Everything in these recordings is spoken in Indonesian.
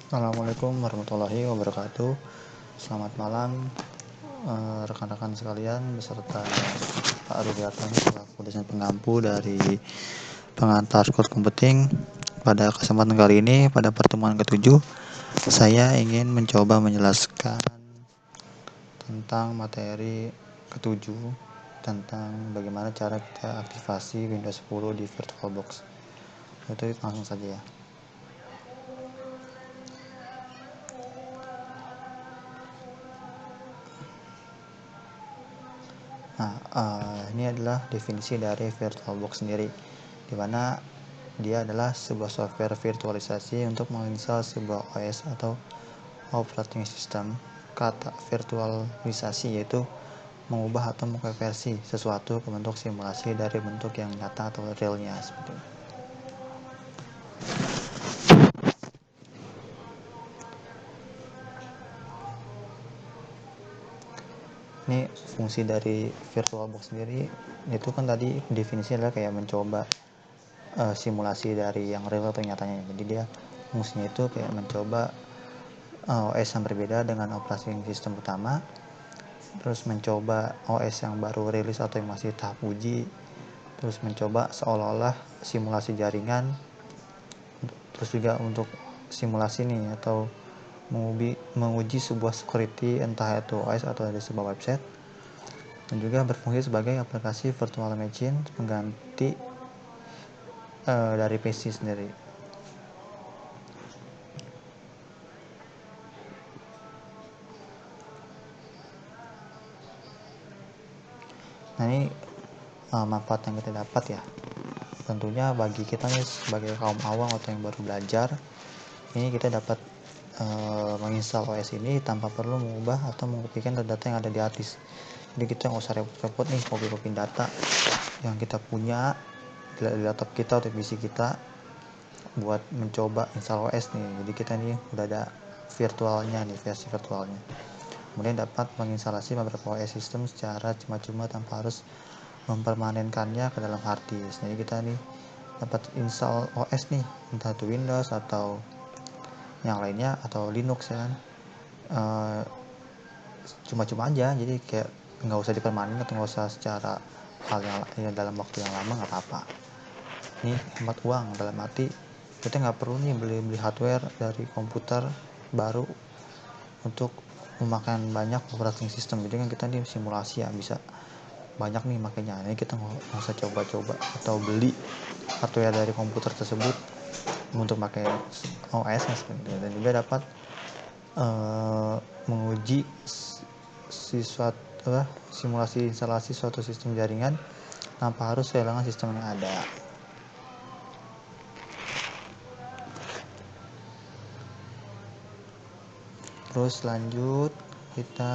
Assalamualaikum warahmatullahi wabarakatuh. Selamat malam rekan-rekan sekalian beserta Pak Rudiatmo selaku dosen pengampu dari pengantar School Computing. Pada kesempatan kali ini, pada pertemuan ke-7, saya ingin mencoba menjelaskan tentang materi ke-7 tentang bagaimana cara kita aktifasi Windows 10 di VirtualBox. Itu langsung saja ya. Nah, ini adalah definisi dari VirtualBox sendiri, di mana dia adalah sebuah software virtualisasi untuk menginstal sebuah OS atau operating system. Kata virtualisasi yaitu mengubah atau mengkonversi sesuatu ke bentuk simulasi dari bentuk yang nyata atau realnya seperti itu. Ini fungsi dari VirtualBox sendiri itu kan tadi definisinya adalah kayak mencoba simulasi dari yang real atau nyatanya. Jadi dia fungsinya itu kayak mencoba OS yang berbeda dengan operating system utama, terus mencoba OS yang baru rilis atau yang masih tahap uji, terus mencoba seolah-olah simulasi jaringan, terus juga untuk simulasi nih atau menguji sebuah security entah itu OS atau dari sebuah website, dan juga berfungsi sebagai aplikasi virtual machine pengganti dari PC sendiri. Nah, ini manfaat yang kita dapat ya. Tentunya bagi kita nih sebagai kaum awam atau yang baru belajar, ini kita dapat menginstal OS ini tanpa perlu mengubah atau mengkopikan data yang ada di hard disk. Jadi kita nggak usah repot-repot nih copy data yang kita punya di laptop kita atau PC kita buat mencoba install OS nih. Jadi kita nih udah ada virtualnya nih, versi virtualnya. Kemudian dapat menginstalasi beberapa OS system secara cuma-cuma tanpa harus mempermanenkannya ke dalam hard disk. Jadi kita nih dapat install OS nih, entah itu Windows atau yang lainnya atau Linux ya kan, cuma-cuma aja. Jadi kayak nggak usah dipermanen atau nggak usah secara hal yang dalam waktu yang lama, nggak apa-apa. Ini hemat uang, dalam arti kita nggak perlu nih beli hardware dari komputer baru untuk memakan banyak operating system. Jadi kan kita nih simulasi ya bisa banyak nih makanya. Ini kita nggak usah coba-coba atau beli hardware dari komputer tersebut untuk pakai OS seperti itu. Dan juga dapat menguji simulasi instalasi suatu sistem jaringan tanpa harus kehilangan sistem yang ada. Terus lanjut kita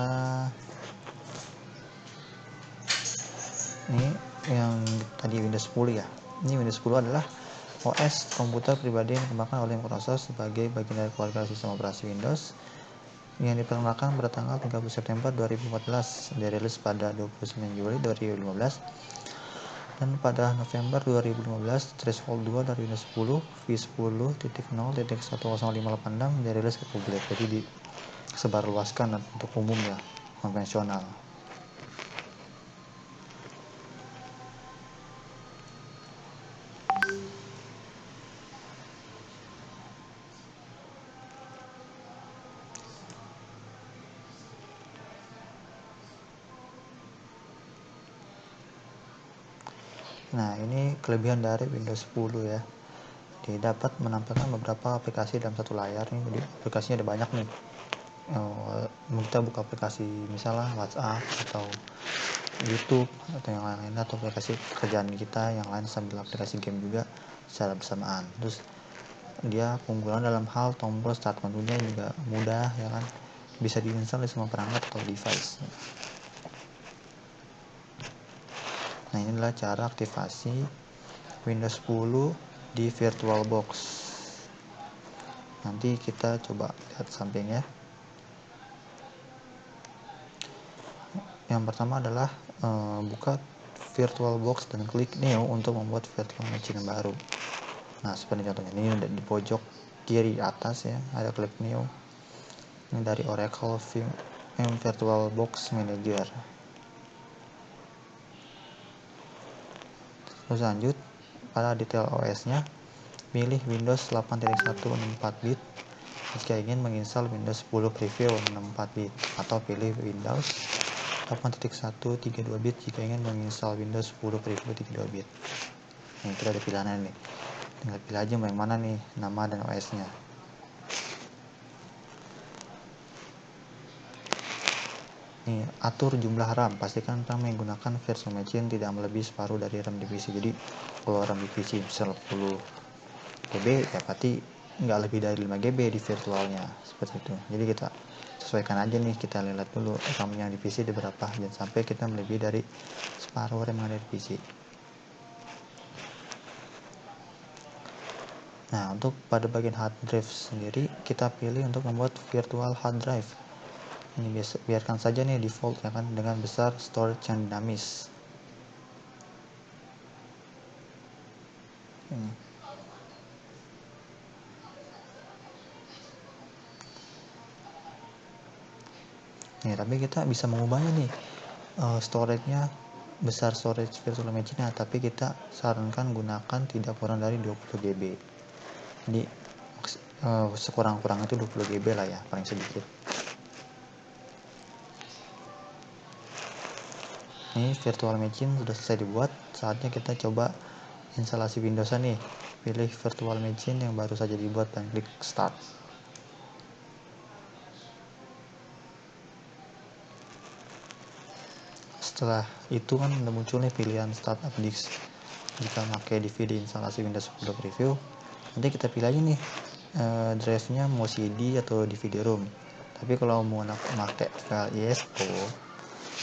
ini yang tadi Windows 10 ya. Ini Windows 10 adalah OS komputer pribadi yang dikembangkan oleh Microsoft sebagai bagian dari keluarga sistem operasi Windows yang diperkenalkan pada tanggal 30 September 2014, dirilis pada 29 Juli 2015, dan pada November 2015 Threshold 2 dari Windows 10 v10.0.10586 dirilis ke publik. Jadi disebarluaskan untuk umum ya, konvensional. Nah, ini kelebihan dari Windows 10 ya. Dia dapat menampilkan beberapa aplikasi dalam satu layar nih. Jadi aplikasinya ada banyak nih. Kita buka aplikasi misalnya WhatsApp atau YouTube atau yang lain-lain, atau aplikasi pekerjaan kita yang lain sambil aplikasi game juga secara bersamaan. Terus dia keunggulan dalam hal tombol start menunya juga mudah ya kan, bisa diinstal di semua perangkat atau device. Nah, ini adalah cara aktivasi Windows 10 di VirtualBox. Nanti kita coba lihat samping ya. Yang pertama adalah buka VirtualBox dan klik New untuk membuat virtual machine baru. Nah, seperti contohnya ini udah di pojok kiri atas ya, ada klik new. Ini dari Oracle VirtualBox Manager. Terus lanjut pada detail OS-nya, pilih Windows 8.1 64 bit jika ingin menginstal Windows 10 Preview 64 bit, atau pilih Windows 8.1 32 bit jika ingin menginstal Windows 10 Preview 32 bit. Nih, kita ada pilihannya nih. Tinggal pilih aja mau yang mana nih, nama dan OS-nya. Nih, atur jumlah RAM. Pastikan RAM menggunakan virtual machine tidak melebihi separuh dari RAM di PC. Jadi, kalau RAM di PC 10 GB, ya berarti nggak lebih dari 5 GB di virtualnya. Seperti itu. Jadi, kita sesuaikan aja nih, kita lihat dulu RAM yang di PC di berapa. Jangan sampai kita melebihi dari separuh RAM yang ada di PC. Nah, untuk pada bagian hard drive sendiri, kita pilih untuk membuat virtual hard drive. Ini biarkan saja nih default ya kan, dengan besar storage yang dinamis. Ini. Nih, tapi kita bisa mengubahnya nih, storage-nya besar, storage virtual machine-nya, tapi kita sarankan gunakan tidak kurang dari 20 GB. Jadi sekurang-kurangnya itu 20 GB lah ya, paling sedikit. Ini virtual machine sudah selesai dibuat, saatnya kita coba instalasi Windows nih. Pilih virtual machine yang baru saja dibuat dan klik start. Setelah itu kan udah muncul nih pilihan startup disk. Jika pakai DVD instalasi Windows 10 Preview, nanti kita pilih aja nih drive-nya mau CD atau DVD-ROM. Tapi kalau mau pakai file ISO,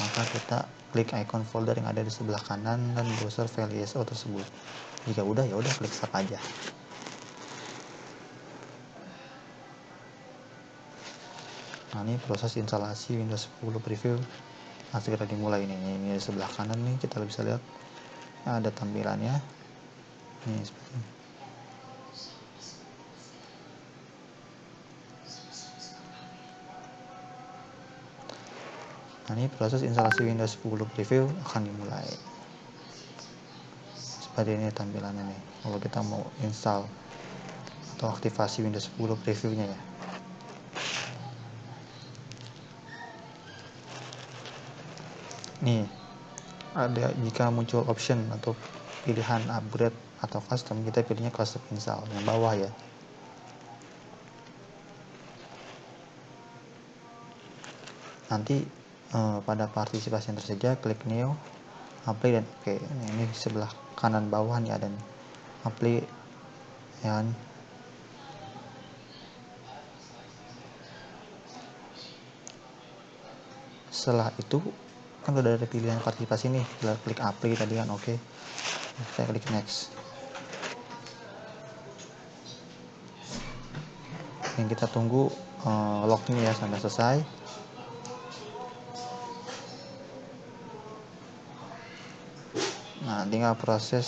maka kita klik icon folder yang ada di sebelah kanan dan browser file ISO tersebut. Jika udah, ya udah klik start aja. Nah, ini proses instalasi Windows 10 Preview segera dimulai nih. Ini di sebelah kanan nih kita bisa lihat ada tampilannya. Ini seperti ini. Nah, ini proses instalasi Windows 10 Preview akan dimulai. Seperti ini tampilannya nih. Kalau kita mau install atau aktivasi Windows 10 Preview-nya ya. Nih, ada jika muncul option atau pilihan upgrade atau custom, kita pilihnya custom install yang bawah ya. Nanti pada partisipasi yang tersedia, klik new, apply dan oke. Nah, ini di sebelah kanan bawah nih ada nih apply ya. Setelah itu kan udah ada pilihan partisipasi nih, tinggal klik apply tadi kan, oke. Saya klik next. Yang kita tunggu login ya sampai selesai. Nah, tinggal proses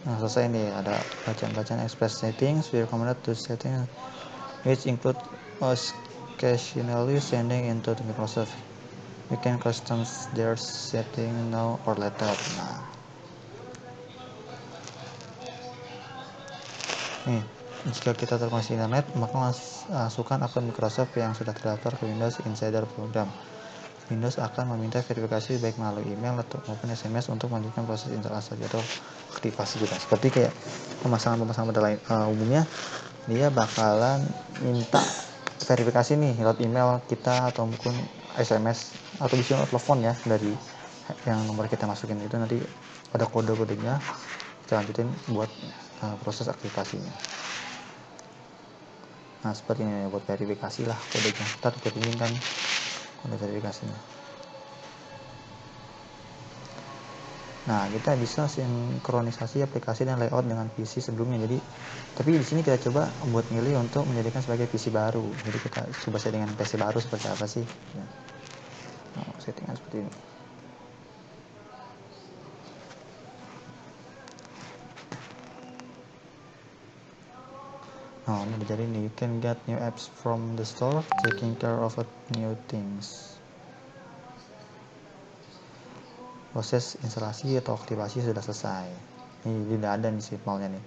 selesai nih, ada bacaan express settings. We recommend to setting which include occasionally sending into the Microsoft. You can custom their setting now or later. Nah, nih, jika kita terkoneksi internet, maka masukkan akun Microsoft yang sudah terdaftar ke Windows Insider Program. Windows akan meminta verifikasi baik melalui email atau maupun SMS untuk melanjutkan proses instalasi atau aktivasi juga. Seperti kayak pemasangan pada lain, umumnya dia bakalan minta verifikasi nih lewat email kita atau mungkin SMS atau bisa telepon ya, dari yang nomor kita masukin itu nanti ada kode-kodenya, kita lanjutin buat proses aktivasinya. Nah, seperti ini buat verifikasi lah kodenya. Ntar kirimin kan kode verifikasinya. Nah, kita bisa sinkronisasi aplikasi dan layout dengan PC sebelumnya. Jadi, tapi di sini kita coba buat milih untuk menjadikan sebagai PC baru. Jadi kita coba settingan PC baru seperti apa sih? Nah, settingan seperti ini. Nah, ini udah jadi nih. You can get new apps from the store, taking care of new things. Proses instalasi atau aktivasi sudah selesai. Ini udah ada nih simpelnya nih.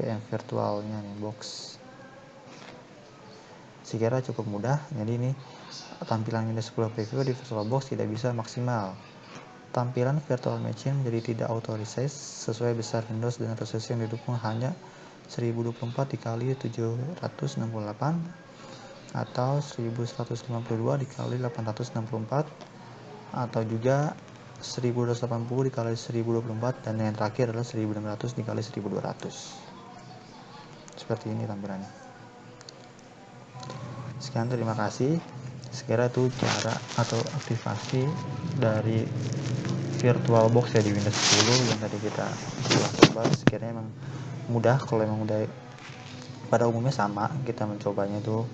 VM virtualnya nih, box. Sekira cukup mudah. Jadi ini tampilan Windows 10 Preview di VirtualBox tidak bisa maksimal. Tampilan virtual machine menjadi tidak auto resize sesuai besar Windows dengan resolusi yang didukung hanya 1024 dikali 768 atau 1152 dikali 864 atau juga 1280 dikali 1024 dan yang terakhir adalah 1600 dikali 1200. Seperti ini tampilannya. Sekian, terima kasih. Sekira itu cara atau aktivasi dari VirtualBox ya di Windows 10 yang tadi kita coba. Sekiranya emang mudah. Kalau emang udah pada umumnya sama, kita mencobanya itu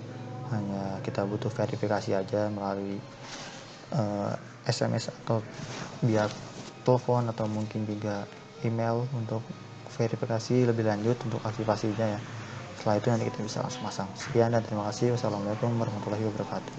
hanya kita butuh verifikasi aja melalui SMS atau via telepon atau mungkin juga email untuk verifikasi lebih lanjut untuk aktivasinya ya. Setelah itu nanti kita bisa langsung pasang. Sekian dan terima kasih. Wassalamualaikum warahmatullahi wabarakatuh.